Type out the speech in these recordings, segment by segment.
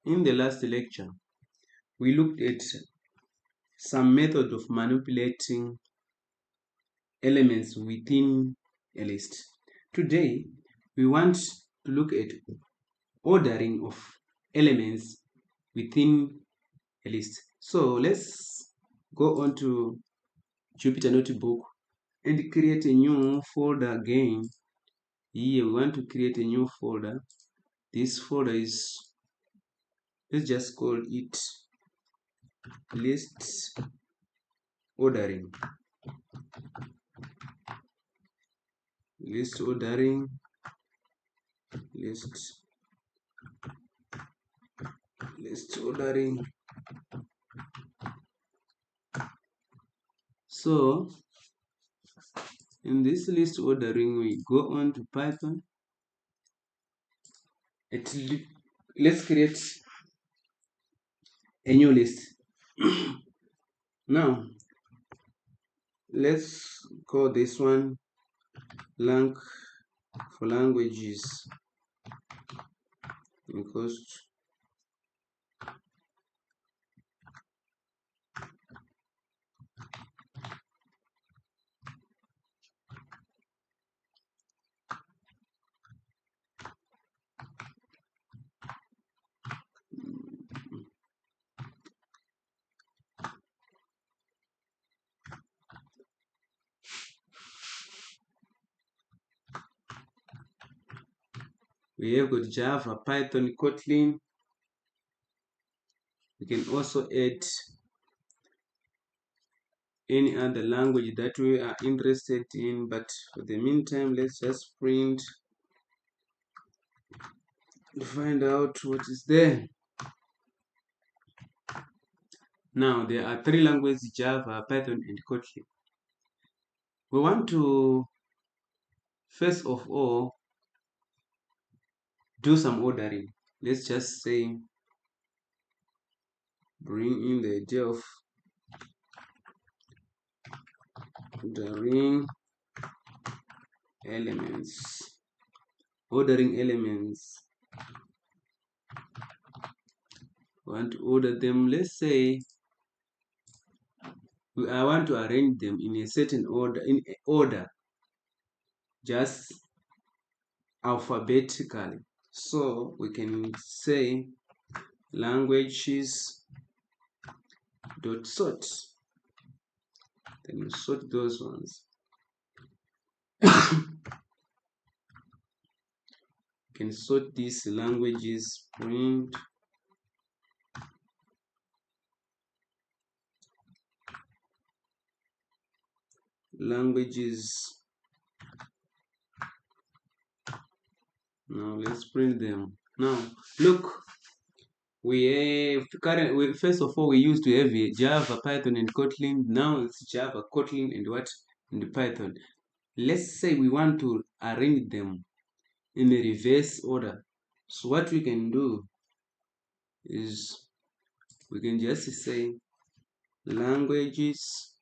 In the last lecture, we looked at some method of manipulating elements within a list. Today, we want to look at ordering of elements within a list. So let's go on to Jupyter Notebook and create a new folder again. Here we want to create a new folder. This folder is, let's just call it list ordering. List ordering, list ordering. So in this list ordering, we go on to Python. Let's create a new list. Now let's call this one lang for languages equals we have got Java, Python, Kotlin. We can also add any other language that we are interested in, but for the meantime, let's just print to find out what is there. Now there are three languages: Java, Python, and Kotlin. We want to first of all do some ordering. Let's just say bring in the idea of ordering elements. Ordering elements. We want to order them. Let's say I want to arrange them in a certain order, just alphabetically. So we can say languages dot sort. Then we sort those ones. Can sort these languages, print languages. Now let's print them. Now look, first of all we used to have Java, Python, and Kotlin. Now it's Java, Kotlin, and Python. Let's say we want to arrange them in a reverse order. So what we can do is we can just say languages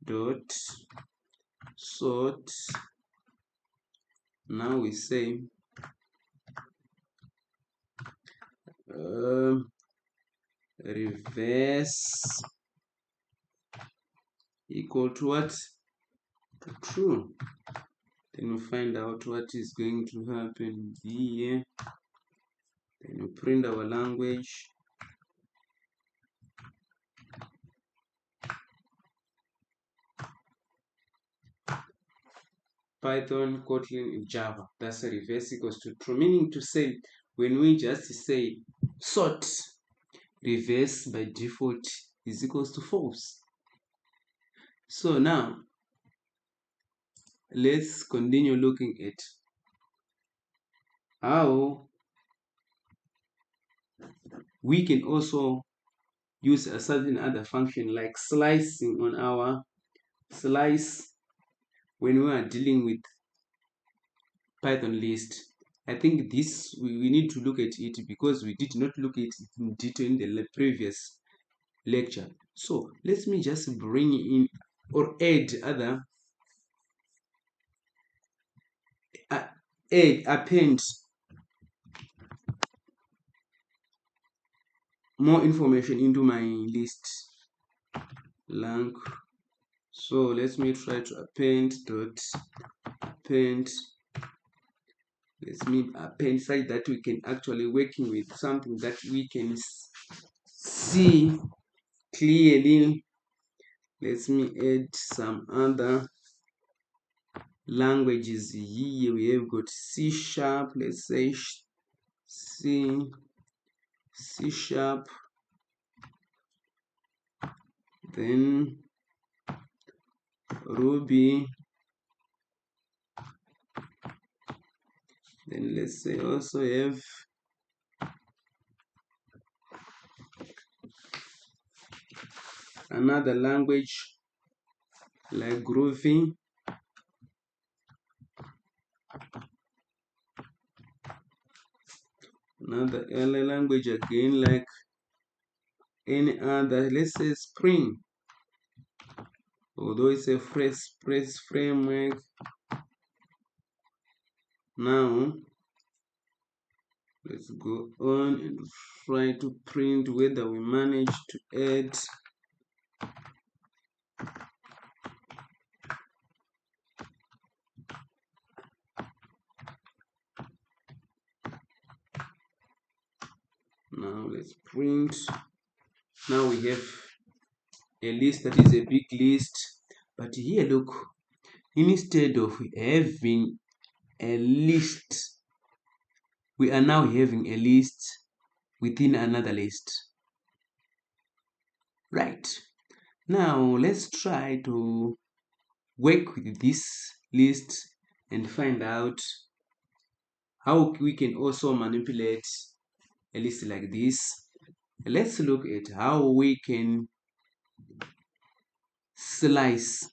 dot sort. Now we say reverse equal to what? To true. Then we find out what is going to happen here. Then we print our language. Python, Kotlin, and Java. That's a reverse equals to true, meaning to say when we just say sort, reverse by default is equals to false. So now let's continue looking at how we can also use a certain other function like slicing on our slice when we are dealing with Python list. I think this we need to look at it because we did not look at it in detail in the previous lecture. So let me just bring in or add append more information into my list lang. So let me try to append dot append. Let me append such that we can actually working with something that we can see clearly. Let me add some other languages here. We have got C sharp. Let's say C sharp. Then Ruby. Then let's say also have another language like Groovy. Another language again like any other, let's say Spring. Although it's a fresh framework. Now let's go on and try to print whether we manage to add now. Let's print. Now we have a list that is a big list, but here look, instead of having a list, we are now having a list within another list. Right, now let's try to work with this list and find out how we can also manipulate a list like this. Let's look at how we can slice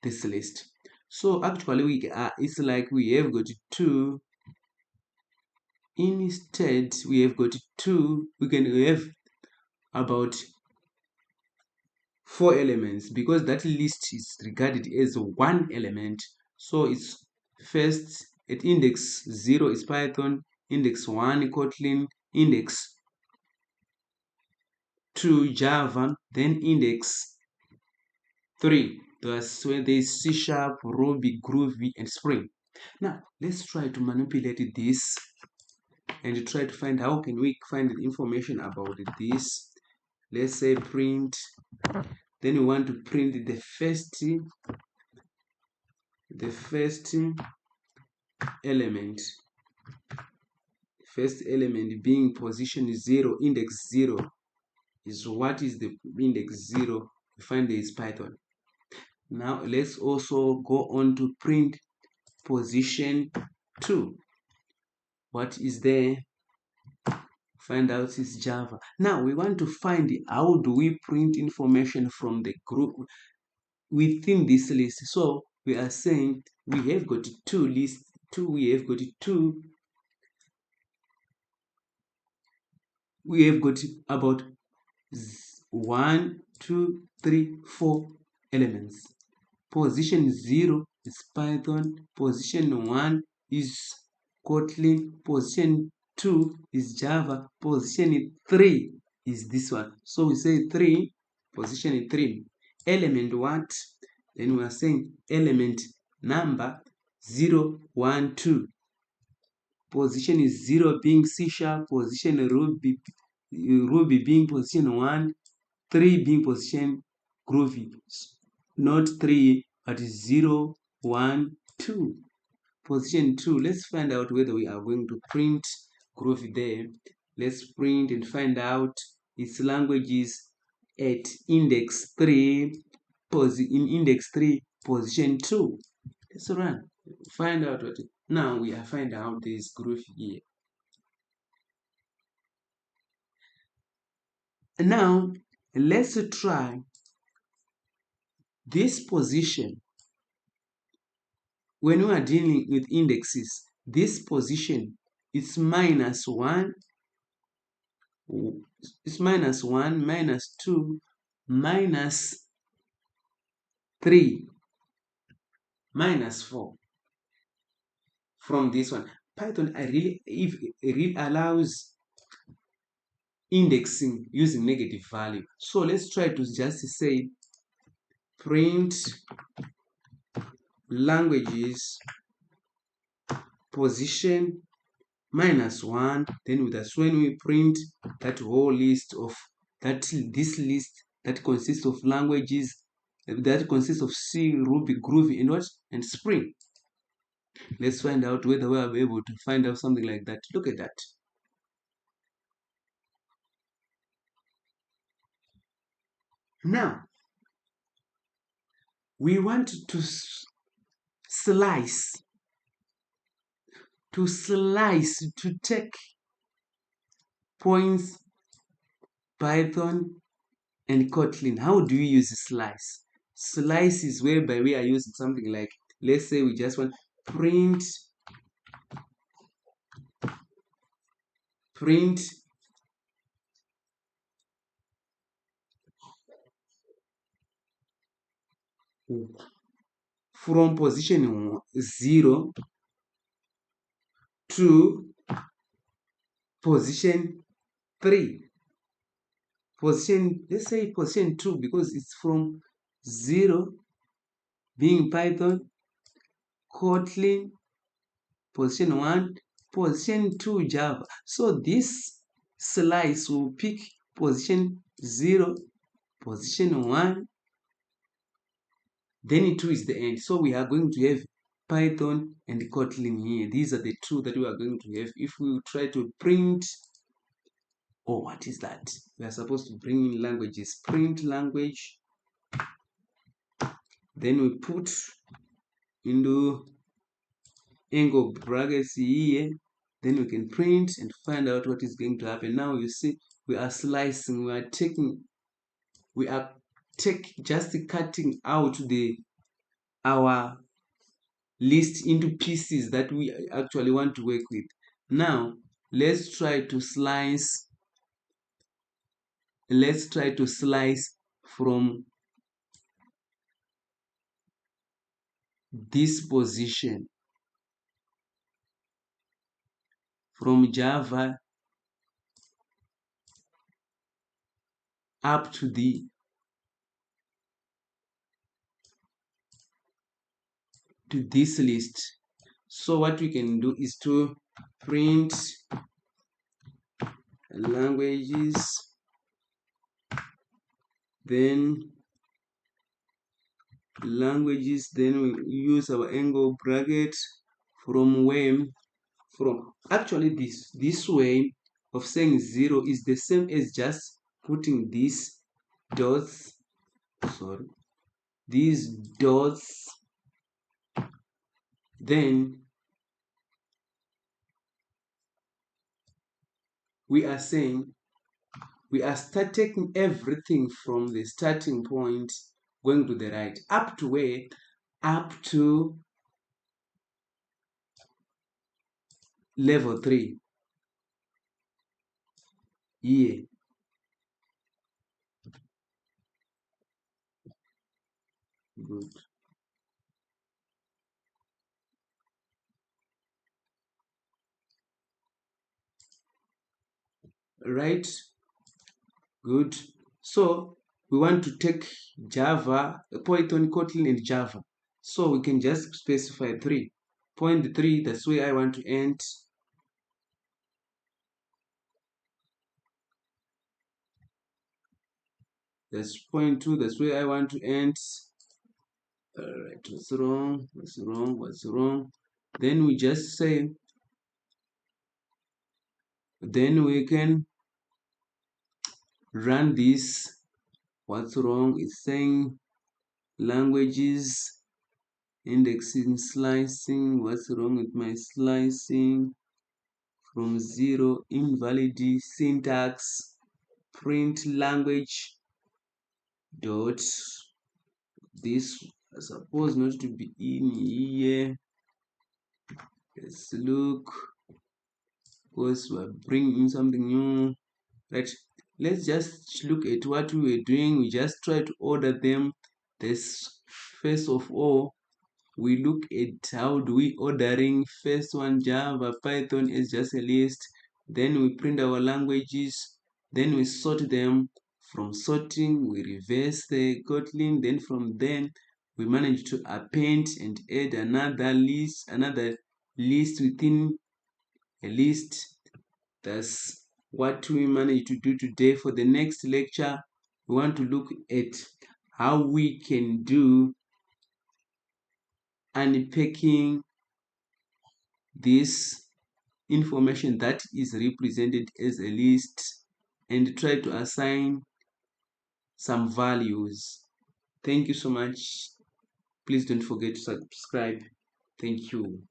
this list. So actually it's like we have got two. Instead we have got two. We can have about 4 elements because that list is regarded as one element. So it's first at index 0 is Python, index 1 Kotlin, index 2 Java, then index 3 that's where there is C sharp, Ruby, Groovy, and Spring. Now let's try to manipulate this and try to find how can we find the information about this. Let's say print. Then we want to print the first element. First element being position 0, index 0 is what is the index 0. We find there is Python. Now let's also go on to print position 2. What is there? Find out is Java. Now we want to find how do we print information from the group within this list. So we are saying we have got two lists. We have got about 1, 2, 3, 4 elements. Position 0 is Python, position 1 is Kotlin, position 2 is Java, position 3 is this one. So we say 3, position 3, element what? Then we are saying element number 0, 1, 2. Position is 0 being C sharp, position Ruby being position 1, 3 being position Groovy. Not 3, but 0, 1, 2. Position 2. Let's find out whether we are going to print Groovy there. Let's print and find out its languages at index 3, in index 3, position 2. Let's run. Find out what. Now we are finding out this Groovy here. Now let's try this position. When we are dealing with indexes, this position is minus 1, it's minus 1, minus 2, minus 3, minus 4. From this one, Python it really allows indexing using negative value. So let's try to just say print languages position -1. Then that's when we print that whole list of this list that consists of languages that consists of C, Ruby, Groovy, and what? And Spring. Let's find out whether we are able to find out something like that. Look at that. Now, we want to slice, to take points, Python, and Kotlin. How do we use slice? Slice is whereby we are using something like, let's say we just want print from position 0 to position 3. Let's say position 2, because it's from 0 being Python, Kotlin, position 1, position 2 Java. So this slice will pick position 0, position 1, then 2 is the end. So we are going to have Python and Kotlin here. These are the two that we are going to have. If we try to print, what is that? We are supposed to bring in languages. Print language. Then we put into angle brackets here. Then we can print and find out what is going to happen. Now you see we are slicing. We are just cutting out our list into pieces that we actually want to work with. Now let's try to slice from this position, from Java up to this list. So what we can do is to print languages, then we use our angle bracket from actually this way of saying 0 is the same as just putting these dots, then we are saying we are taking everything from the starting point going to the right up to where? Up to level 3 here. Good. Right? Good. So we want to take Java, Python, Kotlin, and Java. So we can just specify 3. Point 3, that's where I want to end. That's point 2, that's where I want to end. Alright, what's wrong? Then we just say, then we can run this. What's wrong? It's saying languages, indexing, slicing. What's wrong with my slicing? From 0, invalid syntax, print language dot, this is supposed not to be in here. Let's look, because we're bringing something new, right? Let's just look at what we were doing. We just try to order them. This first of all, we look at how do we ordering. First one, Java, Python is just a list. Then we print our languages. Then we sort them. From sorting, we reverse the Kotlin. Then from then, we manage to append and add another list within a list. That's what we managed to do today. For the next lecture, we want to look at how we can do unpacking this information that is represented as a list and try to assign some values. Thank you so much. Please don't forget to subscribe. Thank you.